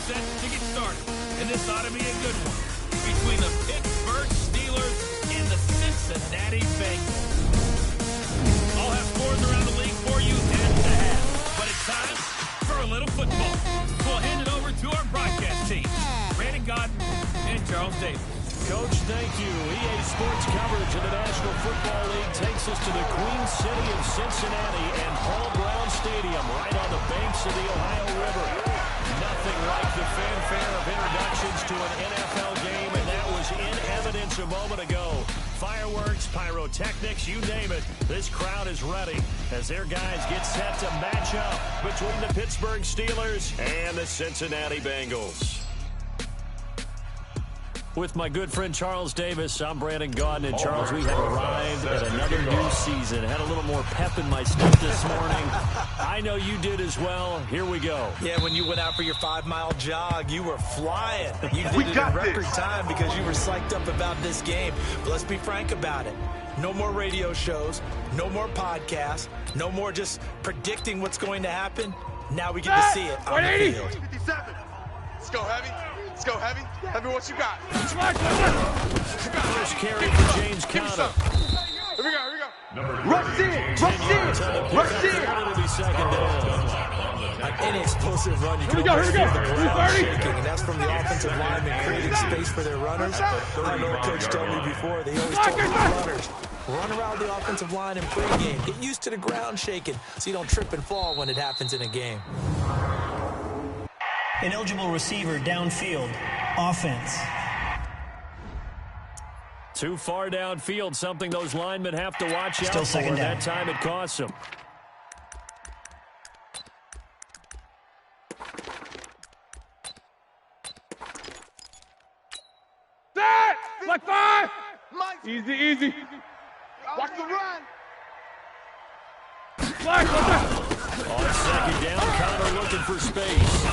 set to get started, and this ought to be a good one between the Pittsburgh Steelers and the Cincinnati Bengals. I'll have scores around the league for you at the half, but it's time for a little football. We'll hand it over to our broadcast team, Brandon Godden and Charles Davis. Coach, thank you. EA Sports coverage of the National Football League takes us to the Queen City of Cincinnati and Paul Brown Stadium right on the banks of the Ohio River. Nothing like the fanfare of introductions to an NFL game, and that was in evidence a moment ago. Fireworks, pyrotechnics, you name it. This crowd is ready as their guys get set to match up between the Pittsburgh Steelers and the Cincinnati Bengals. With my good friend Charles Davis, I'm Brandon Godden. And Charles, we have arrived at another new season. Had a little more pep in my step this morning. I know you did as well. Here we go. Yeah, when you went out for your 5-mile jog, you were flying. You did it in record time because you were psyched up about this game. But let's be frank about it. No more radio shows, no more podcasts, no more just predicting what's going to happen. Now we get to see it on the field. 57. Let's go, Heavy. Let's go, Heavy. Heavy, what you got? First carry for James Conner. Here we go. Rush in! It'll be second down. Any explosive run, you can almost feel the ground shaking, and that's from the offensive linemen creating space for their runners. I know a coach told me before, they always told me runners, run around the offensive line in pregame. Get used to the ground shaking so you don't trip and fall when it happens in a game. Ineligible receiver downfield. Offense. Too far downfield, something those linemen have to watch out Still second for. down. That time it costs them. Set! Like 5! Easy. Watch the run. On second down, Conner looking for space.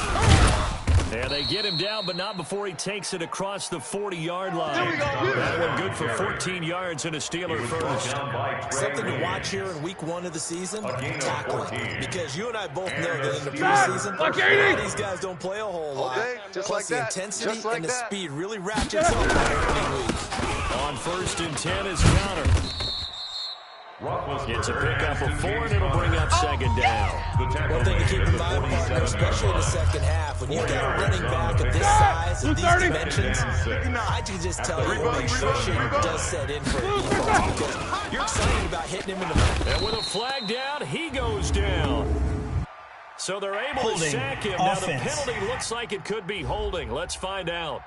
And they get him down, but not before he takes it across the 40-yard line. That one good for 14 yards and a Steeler first. Something to watch here in week 1 of the season, tackling. Because you and I both know that in the preseason, these guys don't play a whole lot. Plus the intensity and the speed really ratchets up every week. On 1st and 10 is Conner. Gets a pickup of 4, and it'll bring up second down. One thing to keep in mind, partner, especially in the second half, when you've got a running back of this size and these dimensions, I can just tell you the nutrition does set in for a defense because you're excited about hitting him in the back. And with a flag down, he goes down. So they're able to sack him. Now the penalty looks like it could be holding. Let's find out.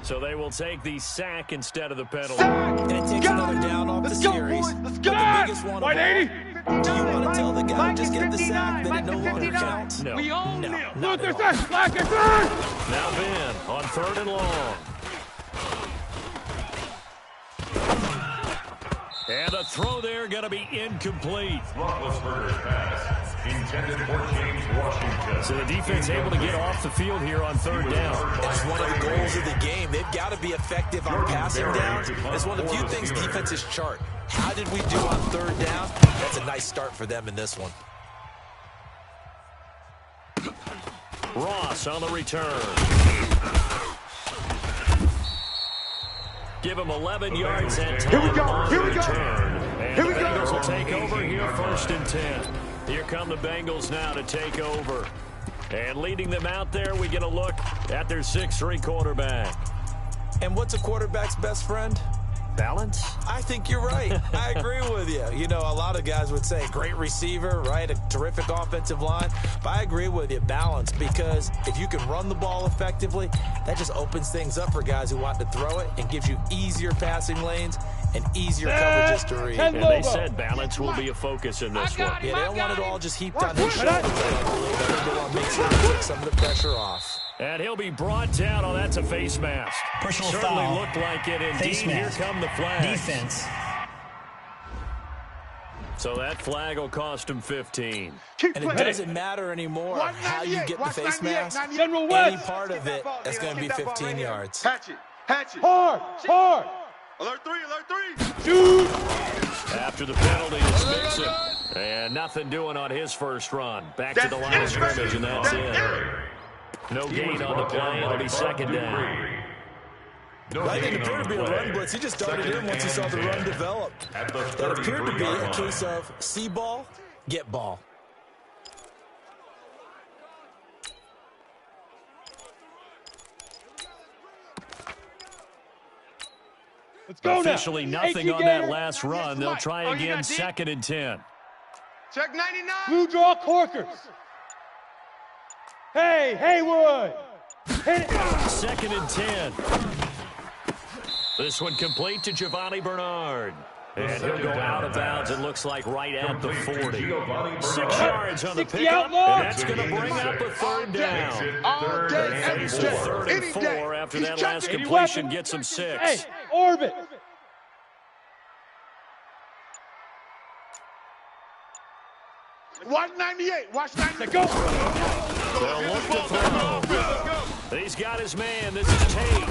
So they will take the sack instead of the penalty. And it takes another down off the series. Let's go, the biggest one of all. Do you want to tell the guy just get the sack that it no longer counts? No. No, not at all. Now Ben on 3rd and long. And a throw there going to be incomplete. Intended for James Washington. So the defense able to get off the field here on 3rd down. It's one of the goals of the game. They've got to be effective on passing downs. It's one of the few things defenses chart. How did we do on 3rd down? That's a nice start for them in this one. Ross on the return. Give him 11 yards and time. Here we go. And the Bengals will take over here 1st and 10. Here come the Bengals now to take over. And leading them out there, we get a look at their 6'3" quarterback. And what's a quarterback's best friend? Balance? I think you're right. I agree with you. You know, a lot of guys would say great receiver, right? A terrific offensive line. But I agree with you, balance, because if you can run the ball effectively, that just opens things up for guys who want to throw it and gives you easier passing lanes and easier coverages to read. And they said balance will be a focus in this one. Yeah, they don't want it all just heaped on his shoulders. They want to make sure they take some of the pressure off. And he'll be brought down. Oh, that's a face mask. Personal Certainly foul. looked like it indeed. Face Here mask. come the flags. Defense. So that flag will cost him 15. And it doesn't matter anymore how you get the face mask. Any part of it, that's going to be 15 yards. Hatch it. Hard. Alert 3. Shoot. After the penalty, it's Mixon. And nothing doing on his first run. Back to the line of scrimmage, and that's it. No gain on the play. It'll be second down. That didn't appear to be a run blitz. He just darted in once he saw the run develop. That appeared to be a case of see ball, get ball. Let's go now. Officially nothing on that last run. They'll try again, second and 10. Check 99. Blue draw Corkers. Hey, Haywood. Hit it. Second and 10. This one complete to Giovanni Bernard. And he'll go out of bounds, it looks like, right at the 40. 6 yards on the pickup, and that's going to bring up a third down. All day, every Face day, to third and any 4 day. after He's that last checking. completion gets him 6. Hey, orbit. Watch 98. Watch 98. Go. They'll look to throw. He's got his man. This is Tate.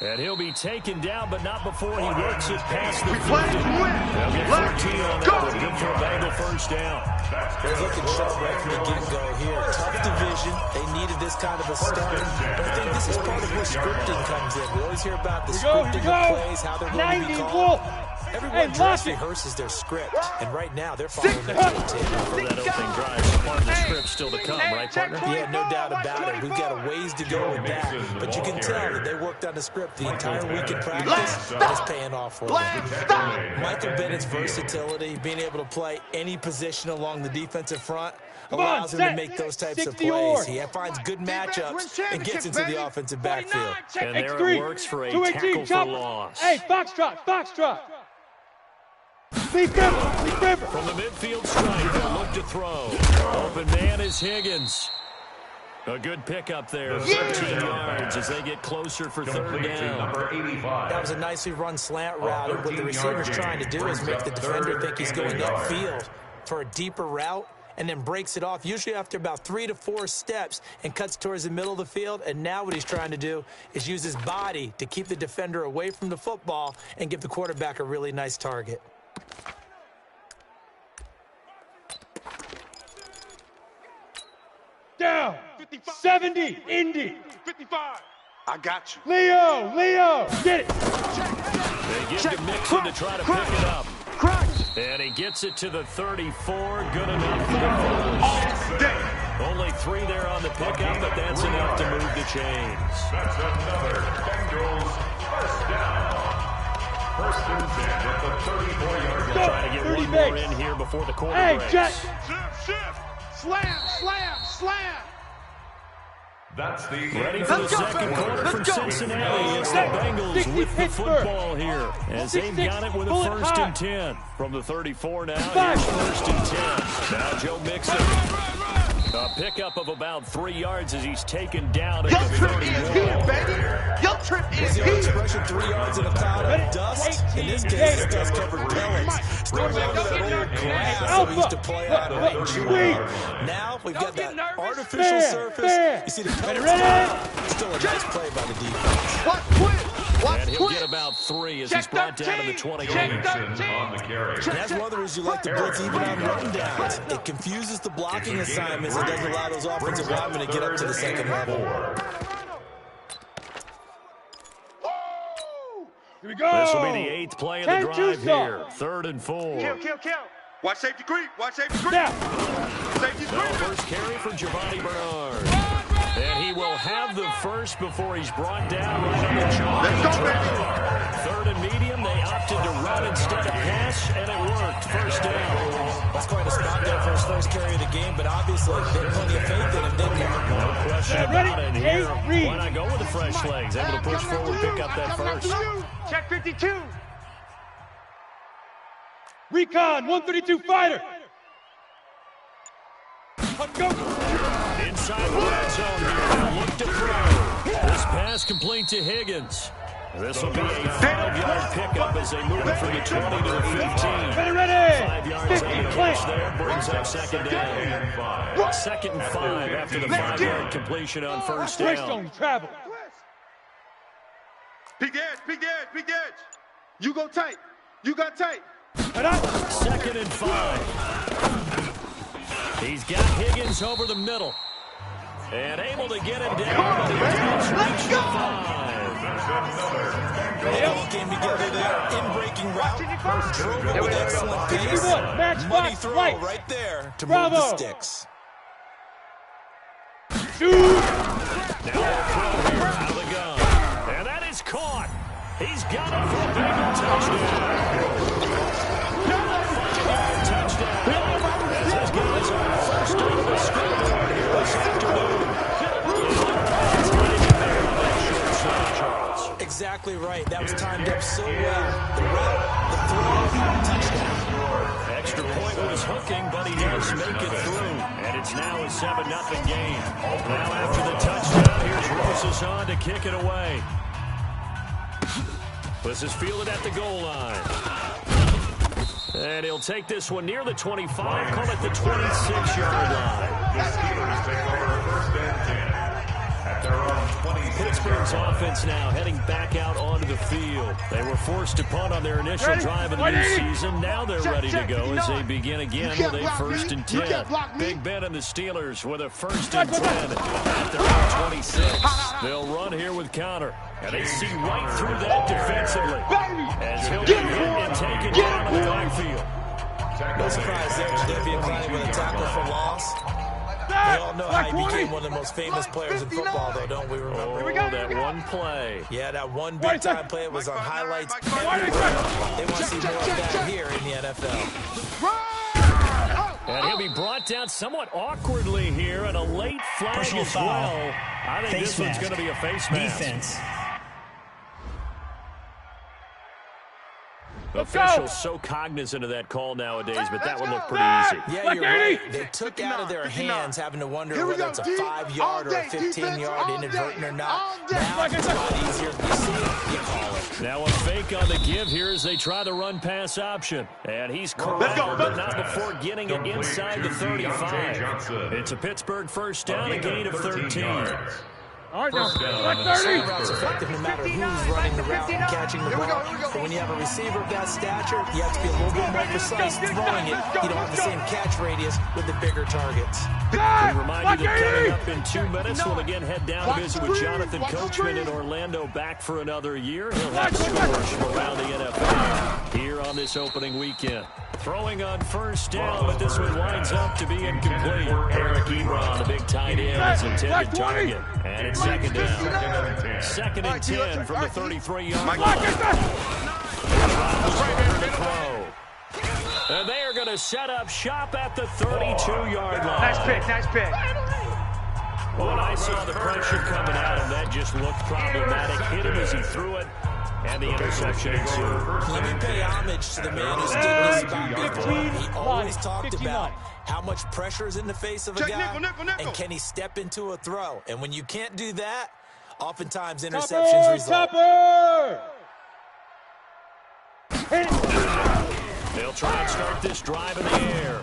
And he'll be taken down, but not before he works it past the 50. They'll get 14 on that, but good for a Bengal first down. They're looking sharp right from the get-go here. Tough division. They needed this kind of a start. But I think this is part of where scripting comes in. We always hear about the scripting of plays, how they're going to be called. Everyone dress rehearses their script, and right now they're following their timetable. For that opening drive, part of the script still to come, right, partner? Yeah, no doubt about it. We've got a ways to go with that. But you can tell that they worked on the script the entire week in practice, and it's paying off for them. Michael Bennett's versatility, being able to play any position along the defensive front, allows him to make those types of plays. He finds good matchups and gets into the offensive backfield. And there it works for a tackle for loss. Hey, foxtrot. Leave River. From the midfield stripe, they'll look to throw. Open man is Higgins. A good pickup there, 13 yards as they get closer for third down. That was a nicely run slant route, and what the receiver's trying to do is make the defender think he's going upfield for a deeper route, and then breaks it off, usually after about 3 to 4 steps, and cuts towards the middle of the field. And now what he's trying to do is use his body to keep the defender away from the football and give the quarterback a really nice target. Down. 70. Indy. 55. I got you. Leo. Get it. They give to Mixon to try to pick it up. And he gets it to the 34. Good enough for the finish. Only 3 there on the pickup, but that's enough to move the chains. That's another Bengals first down. First and 10 at the 34-yard line. Try to get one more in here before the quarter breaks. Hey, Jet. Shift. Slam. That's the Ready for the second quarter from Cincinnati as the Bengals with the football here. As they've got it with a first and 10. From the 34 now, here's first and 10. Now Joe Mixon. A pickup of about 3 yards as he's taken down at the 31. Was the expression 3 yards in a cloud of dust? In this case, it's dust-covered pellets. Still remember that old grass that we used to play out right in June. Now we've got that artificial surface. You see the pellets. Still a nice play by the defense. And he'll get about 3 as he's brought down to the 28. on the carry. And that's one of the reasons you like to blitz even on rundowns. It confuses the blocking assignments and doesn't allow those offensive linemen to get up to the second level. Here we go. This will be the 8th play of the drive here. 3rd and 4. Kill. Watch safety creep. Now. Safety No creep. first carry for Giovanni Bernard. And he will have the first before he's brought down right on the jaw. Let's go, baby. 3rd and medium, they opted to run instead of pass, and it worked. First down. That's quite a spot there for his first carry of the game, but obviously they had plenty of faith in him, didn't they? No question Ready? about it here. Reed. Why not go with the fresh legs? Able to push forward, pick up that first. Check 52. Recon 132 fighter. Let's go. Inside the red zone here. Now look to throw. This pass complete to Higgins. This will be a 5-yard pickup as they move it from the 20 to the 15. Ready. 5 yards on the catch there. Brings up second down. 2nd and 5 after the 5-yard completion on first Twist down. on travel. Big edge. You go tight. You got tight. 2nd and 5. He's got Higgins over the middle. And able to get him down, but he does reach the 5. They all came together there in breaking route. Drove it with excellent pace. Match Money box, throw right there to Bravo. move the sticks. Shoot! Now they'll throw here out of the gun. And that is caught. He's got it for a big touchdown. 5-yard touchdown. As his guys are first on the scoreboard here this afternoon. Exactly right. That was timed up so well. The route, the throw, touchdown. Extra point was hooking, but he does make it through. And it's now a 7-0 game. Now after the touchdown, here's Rosas on to kick it away. This is fielded at the goal line. And he'll take this one near the 25, call it the 26-yard line. The Steelers take over first and 10 at their own 26. Pittsburgh's offense now heading back out onto the field. They were forced to punt on their initial drive of the new season. Now they're ready to go as they begin again with a 1st and 10. Big Ben and the Steelers with a 1st and 10 at their own 26. They'll run here with counter. And they see right through that defensively as he'll be hit and taken down in the backfield. No surprise there. Jadeveon Clowney with a tackle for loss. We all know how he became one of the most famous players in football, though, don't we remember? Oh, that one play. Yeah, that one big-time play. It was on highlights everywhere. They want to see more of that here in the NFL. And he'll be brought down somewhat awkwardly here, and a late flag Personal as foul. well. I think Face this one's mask. going to be a face mask. Defense. Officials so cognizant of that call nowadays, but that one looked pretty easy. Yeah, you're right. They took out of their hands having to wonder whether it's a 5-yard or a 15-yard inadvertent or not. Now it's a lot easier. You see it, you call it. Now a fake on the give here as they try the run-pass option. And he's corralled, but not before getting it inside the 35. It's a Pittsburgh first down, a gain of 13. All right, now. Same route's effective no matter who's running the route and catching the ball. But when you have a receiver of that stature, you have to be a little bit more precise throwing it. You don't have the same catch radius with the bigger targets. We remind you that coming up in 2 minutes, we'll again head down to visit with Jonathan Coachman in Orlando, back for another year. He'll have scores from around the NFL here on this opening weekend. Throwing on first down, but this one winds up to be incomplete. Eric Ebron, the big tight end, is intended target. And it's second down. 2nd and 10 from the 33-yard line. And they are going to set up shop at the 32-yard line. Nice pick, nice pick. When I saw the pressure coming at him, that just looked problematic. Hit him as he threw it, and the interception ensued. Let me pay homage to the man who stood in this spot before. He always talked about how much pressure is in the face of a guy, and can he step into a throw. And when you can't do that, oftentimes interceptions result. They'll try and start this drive in the air.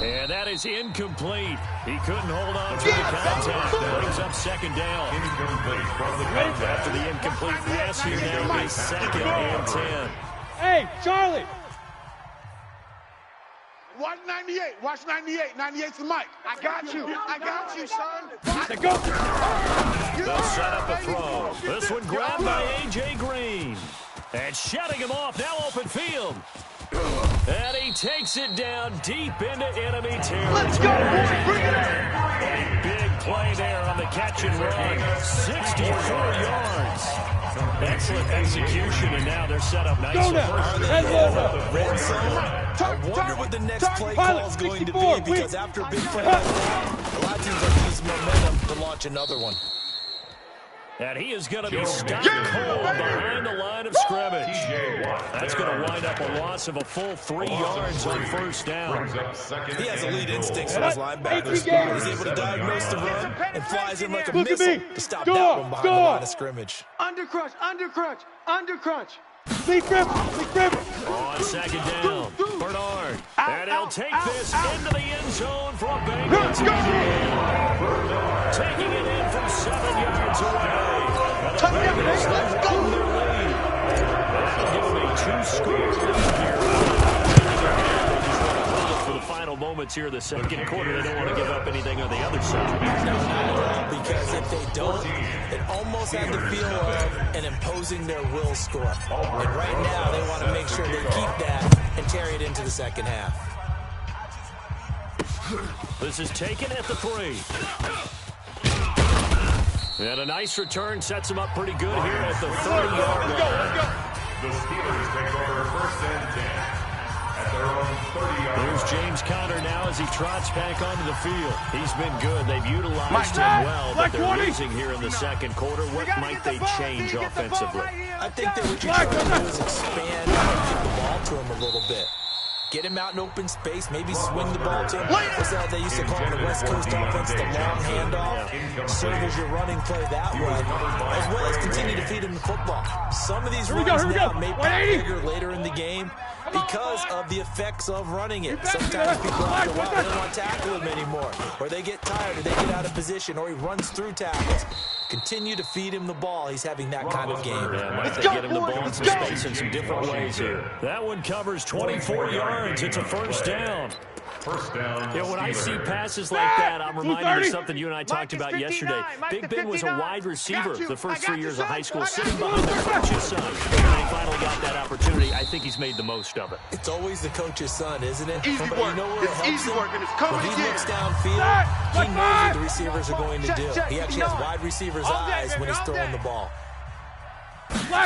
And that is incomplete. He couldn't hold on to the contact. Brings up second down. Incomplete from the contact. After the incomplete pass, here now is 2nd and 10. Hey, Charlie. Watch 98. Watch 98. 98's the mic. I got you. I got you, son. Go. They'll set up a throw. This one grabbed by A.J. Green. And shutting him off, now open field. And he takes it down deep into enemy territory. Let's go, boy. Bring it in. A big play there on the catch and run. 64 yards. Excellent execution, and now they're set up nice. Go now. Red zone. I wonder what the next play call is going to be, because after a big play like that, a lot of teams are using momentum to launch another one. And he is going to be stopped cold behind the line of scrimmage. That's going to wind up a loss of a full 3 yards on first down. He has elite instincts for his linebackers. He's able to diagnose the run and flies in like a missile to stop that one behind the line of scrimmage. Undercrunch, undercrunch, undercrunch. Sleep grip, sleep grip. On second down, Bernard. And he'll take this into the end zone for a Bengals touchdown. Taking it in from 7 yards away. And the Bengals have won their lead. That'll give them a 2-score lead here. For the final moment moments here in the second quarter. They don't want to give up anything on the other side. No, not at all, because if they don't, it almost had the feel of an imposing their will score. And right now, they want to make sure they keep that and carry it into the second half. This is taken at the 3. And a nice return sets him up pretty good here at the 30-yard line. The Steelers take over 1st and 10 at their own 30-yard line. Here's James Conner now as he trots back onto the field. He's been good. They've utilized him well, but they're losing here in the second quarter. What might they change offensively? I think that what you're trying to do is expand and get the ball to him a little bit. Get him out in open space, maybe swing the ball to him. What's that they used to call in the West Coast offense, the long handoff? Serve as your running play that way, as well as continue to feed him the football. Some of these runs now may be bigger later in the game because of the effects of running it. Sometimes people after a while, they don't want to tackle him anymore, or they get tired, or they get out of position, or he runs through tackles. Continue to feed him the ball. He's having that kind of game. Yeah, might they get him the ball in some space in some different ways here. That one covers 24 yards. It's a first down. First down. Yeah, when I see passes like that, I'm reminded of something you and I talked about yesterday. Big Ben was a wide receiver the first 3 years of high school, sitting behind the coach's son. And when he finally got that opportunity, I think he's made the most of it. It's always the coach's son, isn't it? Easy But work. you know where it It's helps easy him? work, and it's coming When he again. looks downfield, he knows what the receivers are going to do. He actually has wide receivers' eyes when he's throwing the ball. From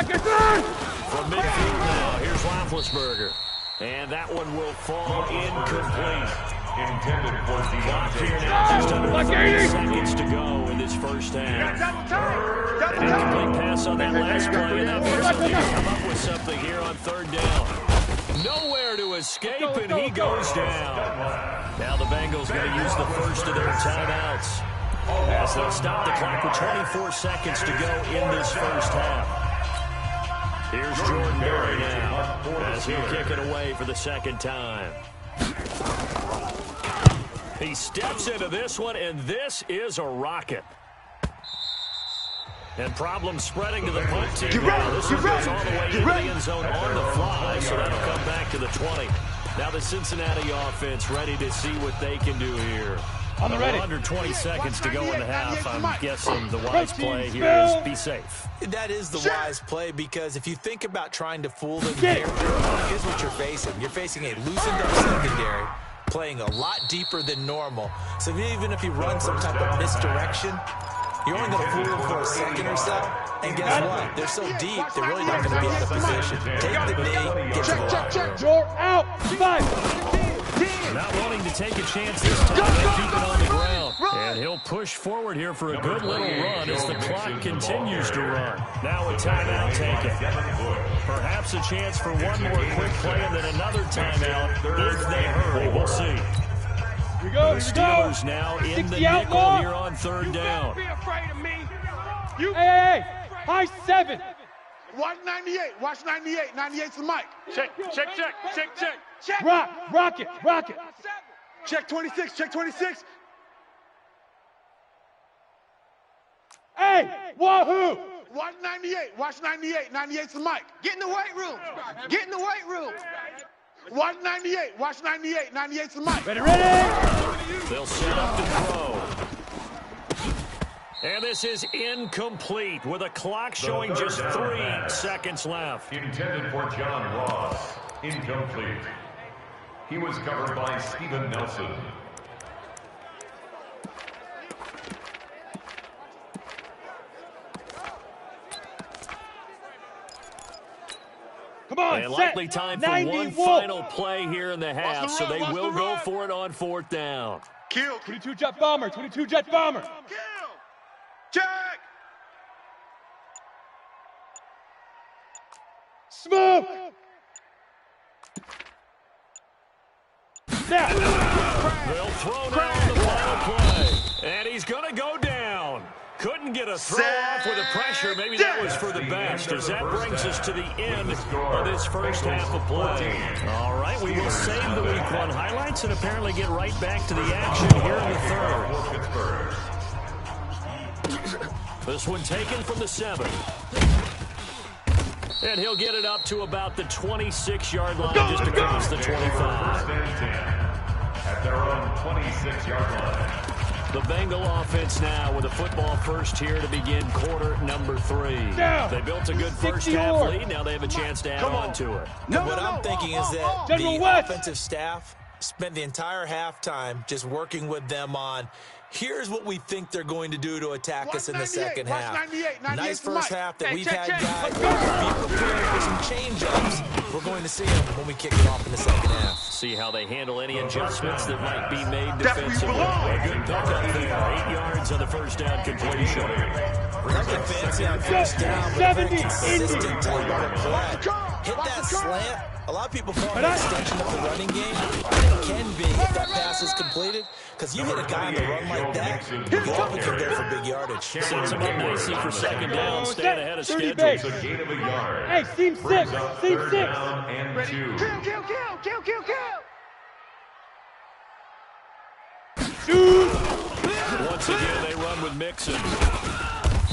midfield now, here's Roethlisberger. And that one will fall incomplete. Intended for Clock the here now, just under 30 seconds to go in this first half. An incomplete pass on that last play, and that forces them to come up with something here on 3rd down. Nowhere to escape, and he goes down. Now the Bengals going to use the first of their timeouts, as they'll stop the clock with 24 seconds to go in this first half. Here's Jordan Berry now, as he'll kick it away for the second time. He steps into this one, and this is a rocket. And problems spreading to the punt team. This one goes all the way into the end zone on the fly, so that'll come back to the 20. Now the Cincinnati offense ready to see what they can do here. Under 20 seconds to go in the half. I'm guessing the wise play here is be safe. That is the wise play, because if you think about trying to fool them here, here's what you're facing. You're facing a loosened up secondary, playing a lot deeper than normal. So even if you run some type of misdirection, you're only going to fool them for a second or so. And guess what? They're so deep, they're really not going to be out of position. Take the knee, get to the line. You're out. 5. Not wanting to take a chance this time and keep it on the ground. And he'll push forward here for a good little run as the clock continues to run. Now a timeout taken. Perhaps a chance for one more quick play and then another timeout if they hurry. We'll see. The Steelers now in the nickel here on 3rd down. Don't be afraid of me. Hey, high 7. Watch 98. Watch 98. 98's the mic. Check. Check. Rock it. Check 26. Check 26. Hey, wahoo! Watch 98. Watch 98. 98's the mic. Get in the weight room. Watch 98. Watch 98. 98's the mic. Ready? They'll set up to throw. And this is incomplete with a clock showing just 3 seconds left. Intended for John Ross. Incomplete. He was covered by Steven Nelson. Come on, And set. likely time for 90 one wolf. final play here in the half, Watch the so run, they watch will the go run. for it on 4th down. Kill. 22 jet bomber. Kill. Check. Smoke. Snap. They'll throw now on the final play. And he's going to go down. Couldn't get a throw off with the pressure. Maybe that was for the best, as that brings us to the end of this first half of play. All right, we will save the Week 1 highlights and apparently get right back to the action here in the 3rd. This one taken from the 7. And he'll get it up to about the 26-yard line, just across the 25. their own 26-yard line. The Bengal offense now with a football first here to begin quarter number 3. They built a good first half lead. Now they have a chance to add on to it. What I'm thinking is that the offensive staff spent the entire halftime just working with them on, here's what we think they're going to do to attack us in the second half. Nice first half that we've had guys be prepared for some change-ups. We're going to see them when we kick it off in the second half. See how they handle any adjustments that might be made defensively. A good pickup there. 8 yards on the first down completion. Nothing fancy on first down, but a very consistent type of a play. Hit that slant. A lot of people call it an extension of the running game. And it can be if that pass is completed. Because you hit a guy on the run like that, you often can go for big yardage. Sends him up nicely for second down, staying ahead of schedule. It's a gain of a yard. Hey, team 6, team 6. Down and 2. Once again, they run with Mixon.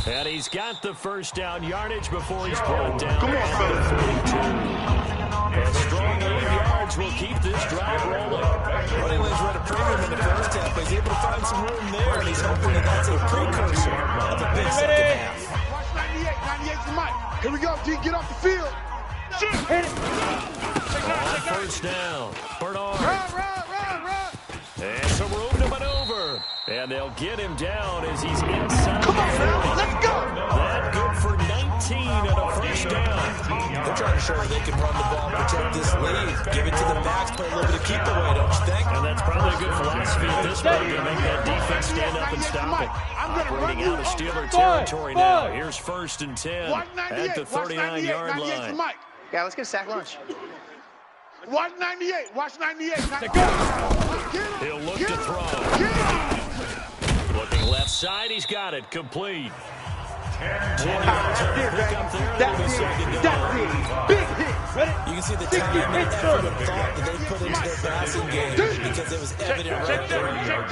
And he's got the first down yardage before he's brought down. Come on, fellas. A strong 8 yards will keep this drive rolling. Running lanes were at a premium in the first half, but he's able to find some room there, and he's hoping that that's a precursor of a big second half. Watch 98. 98's the mic. Here we go, D. Get off the field. Hit it. On first down, Bernard. Run. And some room to maneuver. And they'll get him down as he's inside. Come on, now. Let's go. That good for 19 and a first down. They're trying to show they can run the ball, protect this lead, give it to the backs, play a little bit of keep away, don't you think? And that's probably a good philosophy at this point to make that defense stand up and stop it. Operating out of Steeler territory now. Here's first and 10 at the 39-yard line. Yeah, let's get a sack lunch. Watch 98. Watch 98. He'll look to throw. Looking left side, he's got it. Complete. 10 yards on the pick up there. That's it. Big hit. Ready? You can see the time and effort and thought that they put into their passing game because it was evident right there.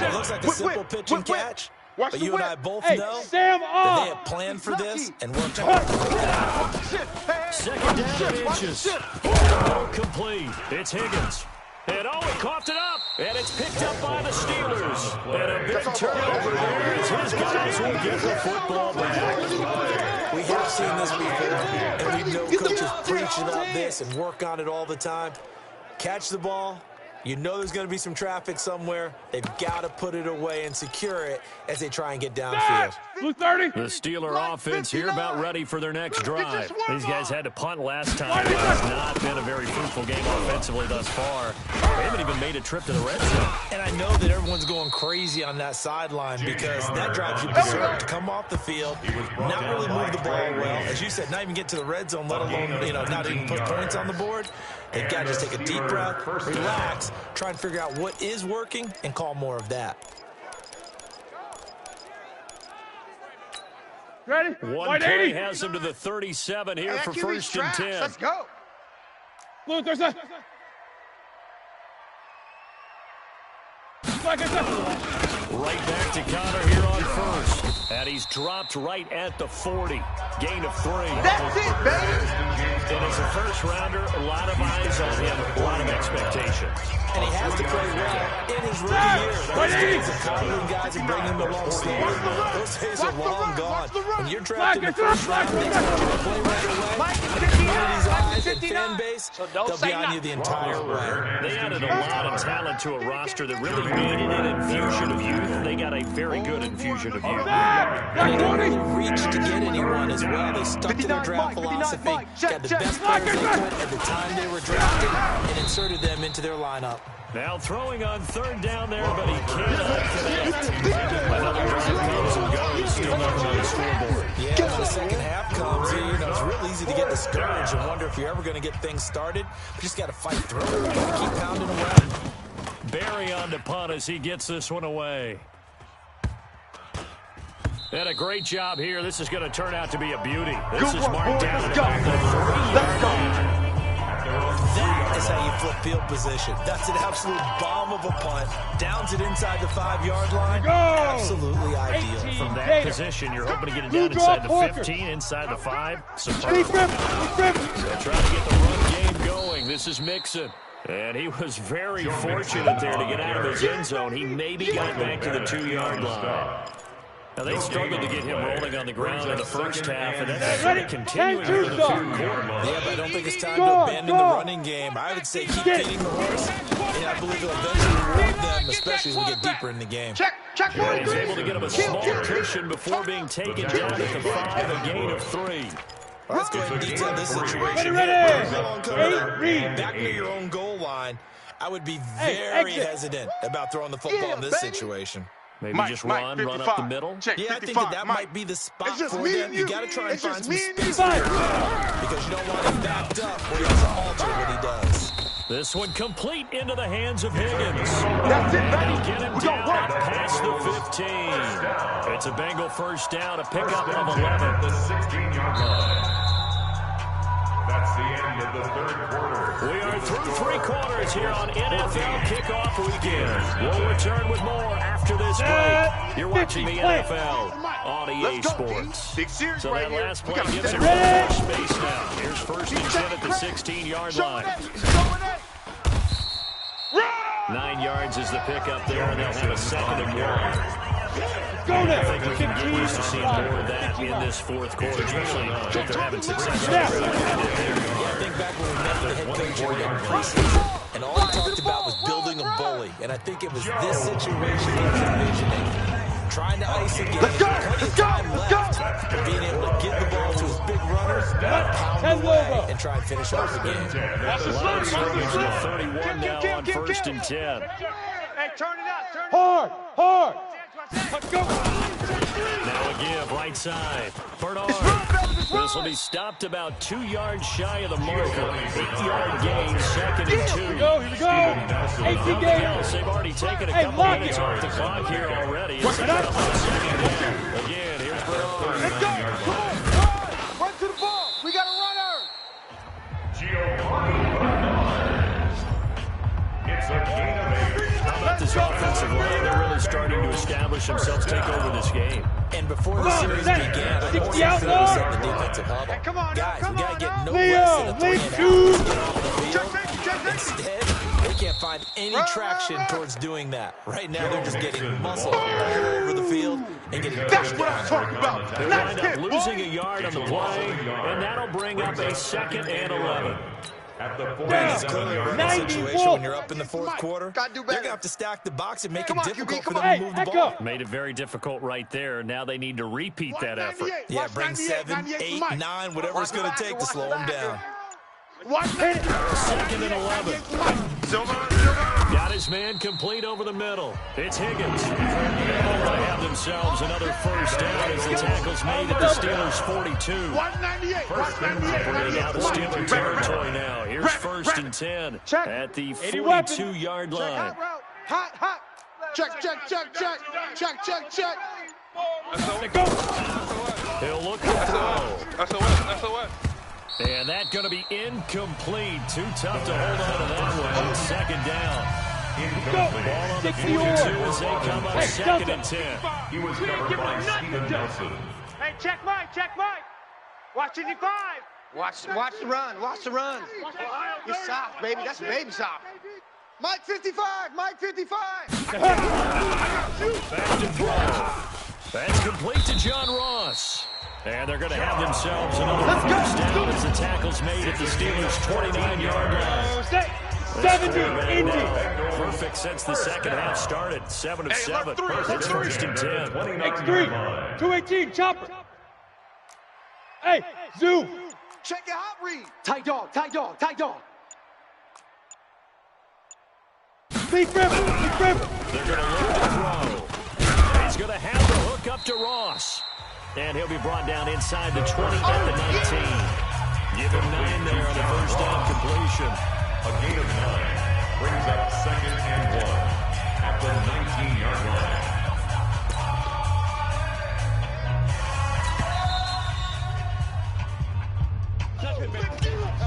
It looks like a simple pitch and catch, but you and I both know that they have planned for this and worked hard. Second down and inches. Complete. It's Higgins. And he coughed it up. And it's picked up by the Steelers. And a big turnover there as his guys will get the football back. We have seen this before, and we know coaches preach about this and work on it all the time. Catch the ball. You know there's going to be some traffic somewhere. They've got to put it away and secure it as they try and get downfield. Blue 30. The Steeler offense here about ready for their next drive. These guys had to punt last time. It has not been a very fruitful game offensively thus far. They haven't even made a trip to the red zone. And I know that everyone's going crazy on that sideline because that drives you berserk to come off the field, not really move the ball well. As you said, not even get to the red zone, let alone, not even put points on the board. They've got to just take a deep breath, relax, try and figure out what is working, and call more of that. Ready? One play has him to the 37 here for first and 10. Let's go. Blue 30. Right back to Connor here on first. And he's dropped right at the 40. Gain of 3. That's it, baby. And as a first-rounder, a lot of eyes on him, a lot of expectations. And he has to play well in his rookie year. Those days of coddling guys and bringing them along slowly, those days are long gone. When you're drafted in the first round, they expect you to play right away. The community's eyes and fan base, they'll be on you the entire way. They added a lot of talent to a roster that really needed an infusion of youth. They got a very good infusion of youth. And they don't really reach to get anyone as well. They stuck to their draft philosophy, got the best players they could at the time they were drafted, and inserted them into their lineup. Now throwing on third down there, but he cannot connect. Another drive comes and goes, still nothing on the scoreboard. Yeah, as the second half comes, it's real easy to get discouraged and wonder if you're ever going to get things started. You just got to fight through it. You got to keep pounding away. Barry on to punt as he gets this one away. And a great job here. This is going to turn out to be a beauty. This is marked down at the 3-yard line. That is how you flip field position. That's an absolute bomb of a punt. Downs it inside the 5-yard line. Absolutely ideal. From that position, you're hoping to get it down inside the 15, inside the 5. Superb. So trying to get the run game going. This is Mixon. And he was very fortunate there to get out of his end zone. He maybe got back to the 2-yard line. Now, they struggled to get him rolling on the ground in the first half, and that's going to continue in the third quarter. Yeah, but I don't think it's time to abandon the running game. I would say keep getting the horse, and I believe it'll eventually reward them, especially as we get deeper in the game. Check He's able to get him a small cushion before being taken down at the 5, a gain of 3. Let's go ahead and detail this situation. Back near your own goal line, I would be very hesitant about throwing the football in this situation. Maybe just run up the middle. Yeah, I think that might be the spot for them. You got to try and find some space because you don't want him backed up where he has to alter what he does. This one complete into the hands of Higgins. That's it, baby. Get him down past the 15. It's a Bengal first down, a pickup of 11. The 16-yard line. That's the end of the third quarter. We are through 3 quarters here on NFL Kickoff Weekend. We'll return with more after this break. You're watching the NFL on EA Sports. So that last play gives him more space now. Here's first and 10 at the 16-yard line. 9 yards is the pickup there, and they'll have a 2nd and 1. I think we can get used to seeing more of that in this fourth quarter, especially if they're having success. I think back when we met the head coach in preseason, and all he talked about was building a bully. And I think it was this situation he was envisioning. Trying to ice a game, plenty of time left, and being able to get the ball to his big runners, pound away, and try and finish off the game. Line service with 31 now on first and 10. Hey, turn it up. Hard. Let's go. Now a give, right side. Bernard. This will be stopped about 2 yards shy of the marker. 8-yard gain, 2nd and 2. Here we go. 18 games. They've already taken a couple minutes off the clock here already. It's a couple of second down. Again, here's Bernard. Let's go. Come on. Run to the ball. We got a runner. It's a gain of 8. How about this offensive line? They're really starting to establish themselves, take over this game. And before the series began, I think we said the defensive huddle. Come on, guys, we got to get no Leo, less than a 3 and out. Check. Instead, they can't find any traction towards doing that. Right now, they're just getting muscle all over the field and getting That's pushed what down. I'm talking about. They wind up losing a yard on the play, and that'll bring up a 2nd and 11. At the 4. It's clearly a running situation when you're up in the fourth quarter. Gotta do They're better. going to have to stack the box and make Come it on, difficult QB, for come them on. to move the ball. Made it very difficult right there. Now they need to repeat that effort. Yeah, bring 7, 8, 9, whatever it's going to take to slow them down. Watch it. 2nd and 11. Got his man complete over the middle. It's Higgins. Able to have themselves another first down as the tackle's made at the Steelers' 42. 198. Bringing out the Steeler territory now. Here's first and 10 at the 42-yard line. Hot. Check. He'll look to throw. That's a what? And that's going to be incomplete. Too tough to hold on to that one. 2nd down. Ball on the 42 as they come up 2nd and 10. He was covered by Steven Nelson. Hey, check Mike. Watch 55. Watch the run. You're soft, baby. That's baby soft. Mike 55. Back to throw. That's complete to John Ross. And they're going to have themselves another first down as the tackle's made at the Steelers' 29-yard line. 70, Indy. Perfect since the second half started. 7 of 7. It's first and 10. X3, 218, chopper. Hey, Zoo. Check your hot read. Tight dog. Big River. They're going to look to throw. He's going to have the hook up to Ross. And he'll be brought down inside the 20 at the 19. Give him 9 there on the first down completion. A gain of 9 brings up 2nd and 1 at the 19-yard line.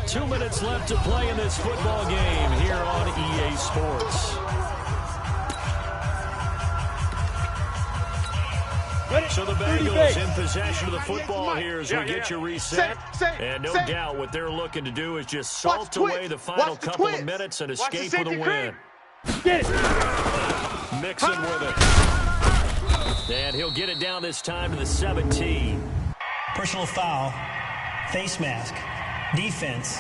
2 minutes left to play in this football game here on EA Sports. So the Bengals in possession of the football here as we get you reset. And no doubt what they're looking to do is just salt away the final couple of minutes and escape with a win. Get it. Mixing with it. And he'll get it down this time to the 17. Personal foul. Face mask. Defense.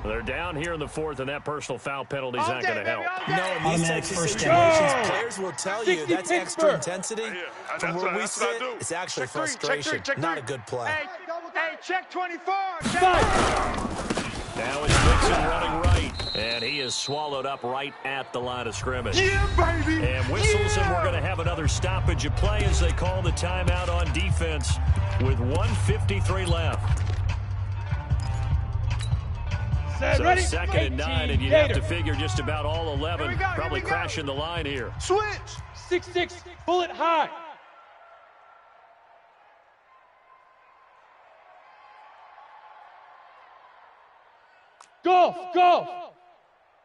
They're down here in the fourth, and that personal foul penalty is not going to help. No, in these types of situations, players will tell you that's extra intensity. From where we sit, it's actually frustration, not a good play. Hey, check 24. Now it's Mixon running right, and he is swallowed up right at the line of scrimmage. Yeah, baby. And whistles, and we're going to have another stoppage of play as they call the timeout on defense with 1:53 left. So Ready? 2nd and 9, and you'd have to figure just about all 11 probably crashing the line here. Switch. 6-6, bullet high. Golf.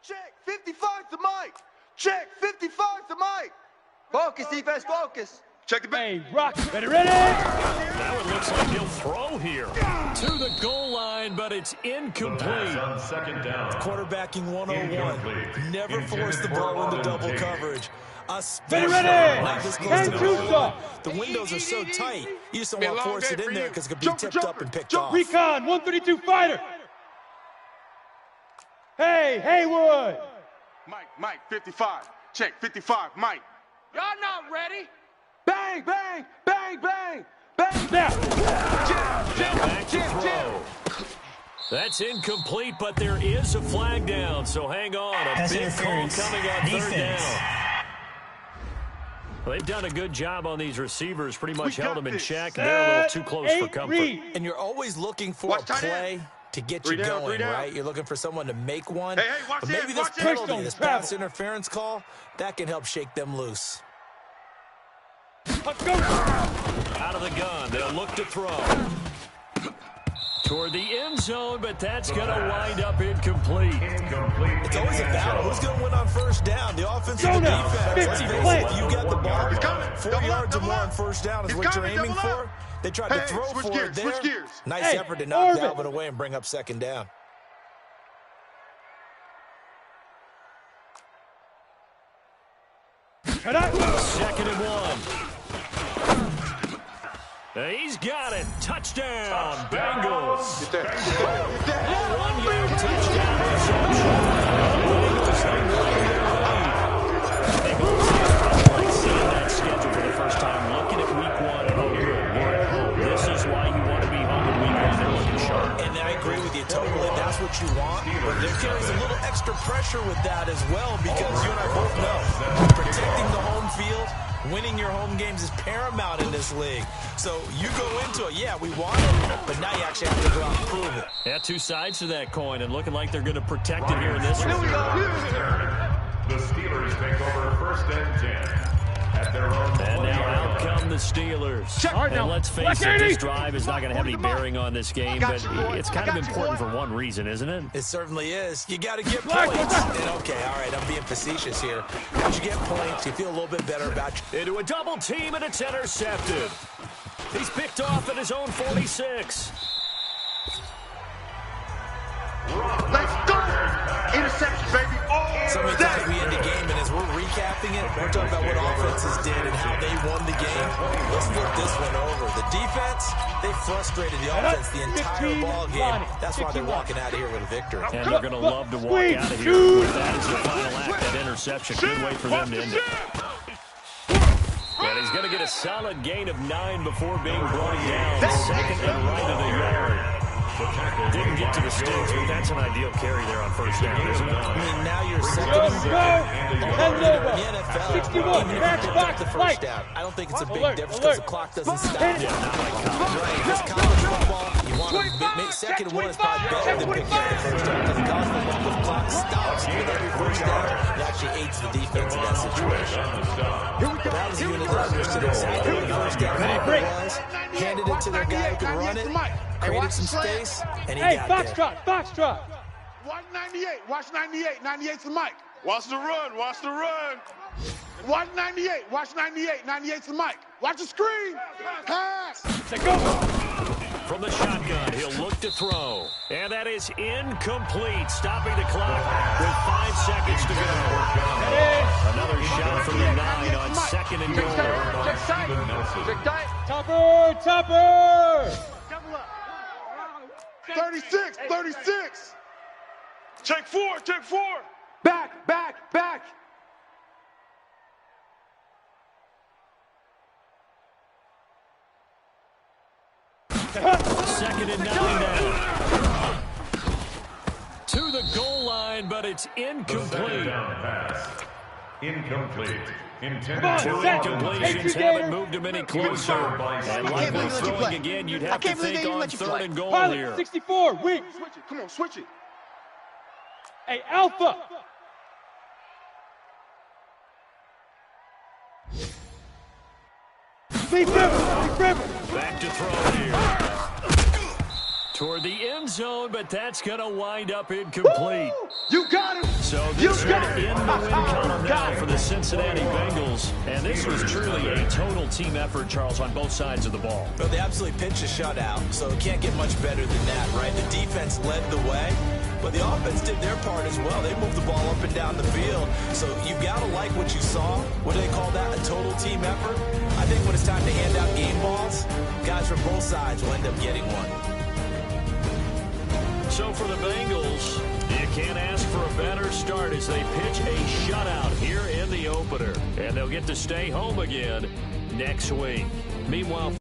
Check 55 to Mike. Check 55 to Mike. Focus, defense, focus. Check the back. Hey, Rock, ready? Now it looks like he'll throw here to the goal line, but it's incomplete. On 2nd down. Quarterbacking 101. Never force the ball into double coverage. Ready? And the windows are so tight, you just don't want to force it in there because it could be tipped up and picked off. Recon, 132 fighter. Hey, Haywood. Mike, 55. Check 55, Mike. Y'all not ready? Bang, bang, bang, bang, bang. Now. Back to throw. That's incomplete, but there is a flag down, so hang on. A Pass big call interference. coming on Defense. 3rd down. Well, they've done a good job on these receivers, pretty much held them in check, and they're a little too close for comfort. And you're always looking for a play to get you going, right? You're looking for someone to make one. Hey, watch but maybe it, this watch it. penalty, this pass interference call, that can help shake them loose. Let's go. Out of the gun, they'll look to throw. Toward the end zone, but that's going to wind up incomplete. It's always a battle. Who's going to win on 1st down? The offense or the defense? Let's face it, you got the ball. 4 yards or more on 1st down is what you're aiming for. They tried to throw for it there. Nice effort to knock Dalvin away and bring up 2nd down. Cut out. 2nd and 1. He's got it. Touchdown, Bengals. Get that. A 1-yard touchdown reception. Bengals lead their lead. Like seeing that schedule for the first time, looking at week 1 at home. We're at home. This is why you want to be home in week 1. They're looking sharp. And I agree with you totally. That's what you want. But there carries a little extra pressure with that as well because you and I both know protecting the home field, winning your home games is paramount in this league. So you go into it, yeah, we want it, but now you actually have to go out and prove it. Yeah, 2 sides to that coin, and looking like they're going to protect it here in this one. The Steelers take over 1st and 10 at their own. And now out come the Steelers. And let's face it, this drive is not going to have any bearing on this game, but it's kind of important for one reason, isn't it? It certainly is. You got to get points. And okay, all right, I'm being facetious here. Once you get points, you feel a little bit better about you. Into a double team, and it's intercepted. He's picked off at his own 46. Let's go. Interception, baby. So many times we end the game, and as we're recapping it, we're talking about what offenses did and how they won the game. Let's flip this one over. The defense, they frustrated the offense the entire ball game. That's why they're walking out of here with a victory. And they're going to love to walk out of here with that as the final act, that interception. Good way for them to end it. And he's going to get a solid gain of 9 before being brought down. 2nd and right of the yard. Didn't get to the sticks, but that's an ideal carry there on 1st down, isn't it? I mean, now you're 2nd and 3rd. In the NFL, 61, even if you match pick up box, the 1st light. down, I don't think it's a big Alert, difference because alert. the clock doesn't stop. Yeah, not like college. Right, just college football, you want to make 2nd and 1 is probably better than picking up the 1st down because in college football, the clock stops with every 1st down. It actually aids the defense in that situation. But that was a unit that understood exactly what the 1st down was, handed it to their guy who could run it, created some space, and he got there. Foxtrot. Watch 98. Watch 98. 98's the mic. Watch the run. Watch the run. Watch 98. Watch 98. 98's the mic. Watch the screen. Pass. Go. From the shotgun, he'll look to throw. And that is incomplete, stopping the clock with 5 seconds to go. Another shot from the 9 on 2nd and goal. Check tight. Check tight. Topper. 36. 36. Check 4. Check 4. Back. 2nd and 9 now. To the goal line, but it's incomplete. Down pass. Incomplete. Intended Two incompletions haven't moved him any closer. And I can't likely believe they let you throwing play. again, you'd I have to can't believe think they even on let you 3rd play. and goal Pilot, here. 64, weak. Switch it. Come on, switch it. Hey, Alpha. Leaf River. Back to throw here. Toward the end zone, but that's going to wind up incomplete. You got him. So this would end the win column now for the Cincinnati Bengals. And this was truly a total team effort, Charles, on both sides of the ball. But they absolutely pitched a shutout, so it can't get much better than that, right? The defense led the way, but the offense did their part as well. They moved the ball up and down the field. So you've got to like what you saw. What do they call that? A total team effort? I think when it's time to hand out game balls, guys from both sides will end up getting one. So for the Bengals, you can't ask for a better start as they pitch a shutout here in the opener. And they'll get to stay home again next week. Meanwhile,